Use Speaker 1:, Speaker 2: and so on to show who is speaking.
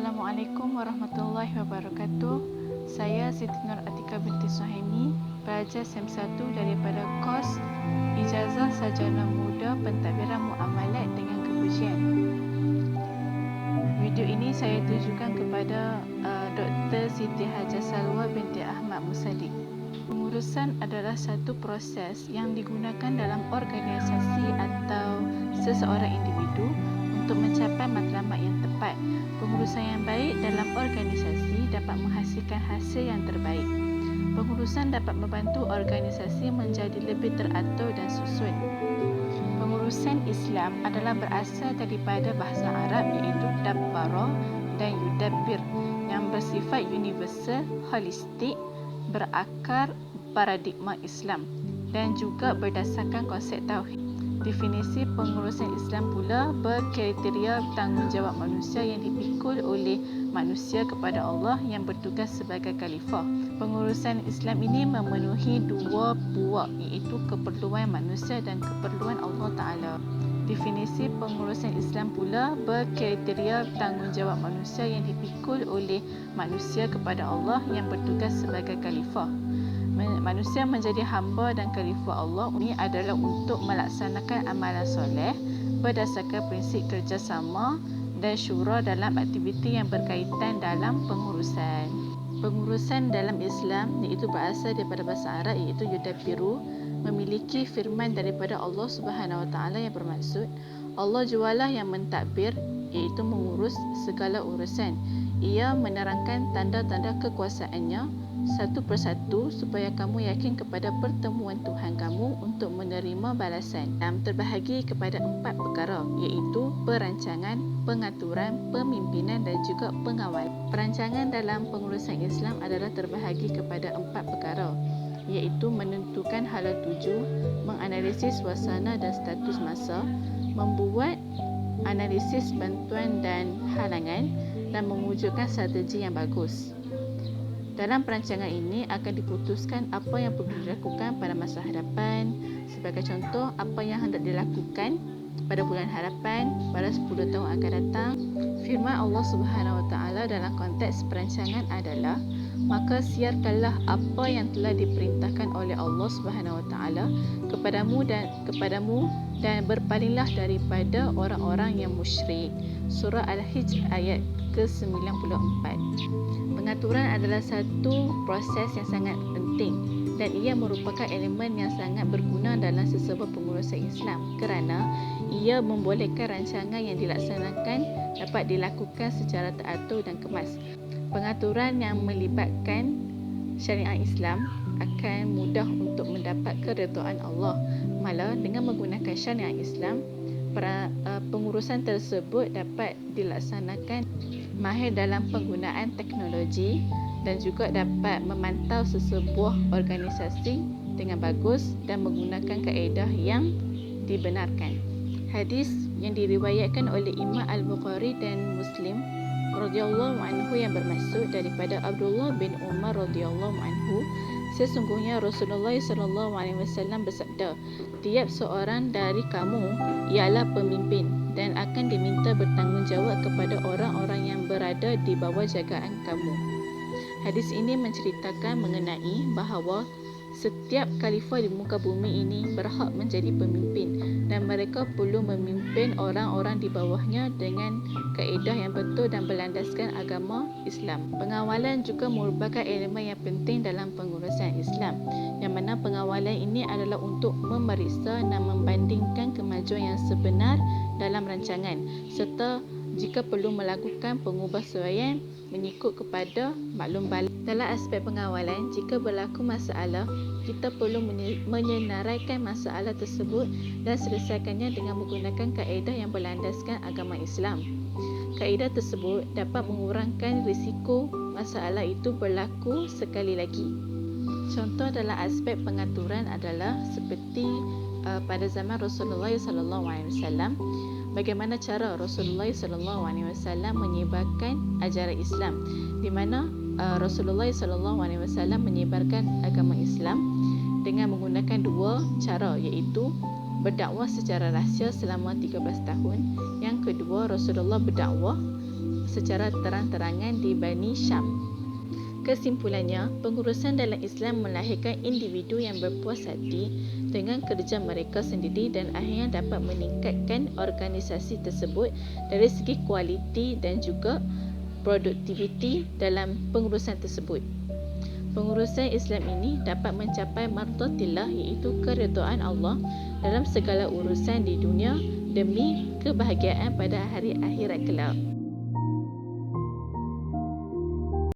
Speaker 1: Assalamualaikum warahmatullahi wabarakatuh. Saya Siti Nur Atika binti Suhaimi, pelajar SEM1 daripada kos Ijazah Sarjana Muda Pentadbiran Muamalat dengan Kepujian. Video ini saya tujukan kepada Dr. Siti Hajah Salwa binti Ahmad Musalik. Pengurusan adalah satu proses yang digunakan dalam organisasi atau seseorang individu untuk mencapai matlamat yang tepat. Pengurusan yang baik dalam organisasi dapat menghasilkan hasil yang terbaik. Pengurusan dapat membantu organisasi menjadi lebih teratur dan susun. Pengurusan Islam adalah berasal daripada bahasa Arab iaitu dabbara dan yudabbir yang bersifat universal, holistik, berakar paradigma Islam dan juga berdasarkan konsep tauhid. Definisi pengurusan Islam pula berkriteria tanggungjawab manusia yang dipikul oleh manusia kepada Allah yang bertugas sebagai khalifah. Pengurusan Islam ini memenuhi dua buah iaitu keperluan manusia dan keperluan Allah Ta'ala. Definisi pengurusan Islam pula berkriteria tanggungjawab manusia yang dipikul oleh manusia kepada Allah yang bertugas sebagai khalifah. Manusia menjadi hamba dan khalifah Allah ini adalah untuk melaksanakan amalan soleh berdasarkan prinsip kerjasama dan syura dalam aktiviti yang berkaitan dalam pengurusan. Pengurusan dalam Islam iaitu berasal daripada bahasa Arab iaitu yudabbiru, memiliki firman daripada Allah Subhanahu Wa Taala yang bermaksud Allah jualah yang mentadbir iaitu mengurus segala urusan. Ia menerangkan tanda-tanda kekuasaannya satu persatu supaya kamu yakin kepada pertemuan Tuhan kamu untuk menerima balasan. Terbahagi kepada 4 perkara iaitu perancangan, pengaturan, pemimpinan dan juga pengawal. Perancangan dalam pengurusan Islam adalah terbahagi kepada 4 perkara iaitu menentukan hala tuju, menganalisis suasana dan status masa, membuat analisis bantuan dan halangan dan mewujudkan strategi yang bagus. Dalam perancangan ini akan diputuskan apa yang perlu dilakukan pada masa hadapan. Sebagai contoh, apa yang hendak dilakukan pada bulan hadapan, pada 10 tahun akan datang. Firman Allah Subhanahu Wa Taala dalam konteks perancangan adalah, maka siarkanlah apa yang telah diperintahkan oleh Allah Subhanahu Wa Taala kepadamu dan berpalinglah daripada orang-orang yang musyrik. Surah Al-Hijr ayat ke-94. Pengaturan adalah satu proses yang sangat penting dan ia merupakan elemen yang sangat berguna dalam sesebuah pengurusan Islam kerana ia membolehkan rancangan yang dilaksanakan dapat dilakukan secara teratur dan kemas. Pengaturan yang melibatkan syariat Islam akan mudah untuk mendapat keredaan Allah. Malah dengan menggunakan syariat Islam, pengurusan tersebut dapat dilaksanakan mahir dalam penggunaan teknologi dan juga dapat memantau sesebuah organisasi dengan bagus dan menggunakan kaedah yang dibenarkan. Hadis yang diriwayatkan oleh Imam Al-Bukhari dan Muslim radhiyallahu anhu yang bermaksud daripada Abdullah bin Umar radhiyallahu anhu, sesungguhnya Rasulullah sallallahu alaihi wasallam bersabda, tiap seorang dari kamu ialah pemimpin dan akan diminta bertanggungjawab kepada orang-orang yang berada di bawah jagaan kamu. Hadis ini menceritakan mengenai bahawa setiap khalifah di muka bumi ini berhak menjadi pemimpin dan mereka perlu memimpin orang-orang di bawahnya dengan kaedah yang betul dan berlandaskan agama Islam. Pengawalan juga merupakan elemen yang penting dalam pengurusan Islam, yang mana pengawalan ini adalah untuk memeriksa dan membandingkan kemajuan yang sebenar dalam rancangan serta jika perlu melakukan pengubahsuaian mengikut kepada maklum balik. Dalam aspek pengawalan, jika berlaku masalah, kita perlu menyenaraikan masalah tersebut dan selesaikannya dengan menggunakan kaedah yang berlandaskan agama Islam. Kaedah tersebut dapat mengurangkan risiko masalah itu berlaku sekali lagi. Contoh dalam aspek pengaturan adalah seperti pada zaman Rasulullah SAW, bagaimana cara Rasulullah SAW menyebarkan ajaran Islam, di mana Rasulullah SAW menyebarkan agama Islam dengan menggunakan 2 cara iaitu berdakwah secara rahsia selama 13 tahun. Yang kedua, Rasulullah berdakwah secara terang-terangan di Bani Syam. Kesimpulannya, pengurusan dalam Islam melahirkan individu yang berpuas hati dengan kerja mereka sendiri dan akhirnya dapat meningkatkan organisasi tersebut dari segi kualiti dan juga produktiviti dalam pengurusan tersebut. Pengurusan Islam ini dapat mencapai martatillah, iaitu keredaan Allah dalam segala urusan di dunia demi kebahagiaan pada hari akhirat kelak.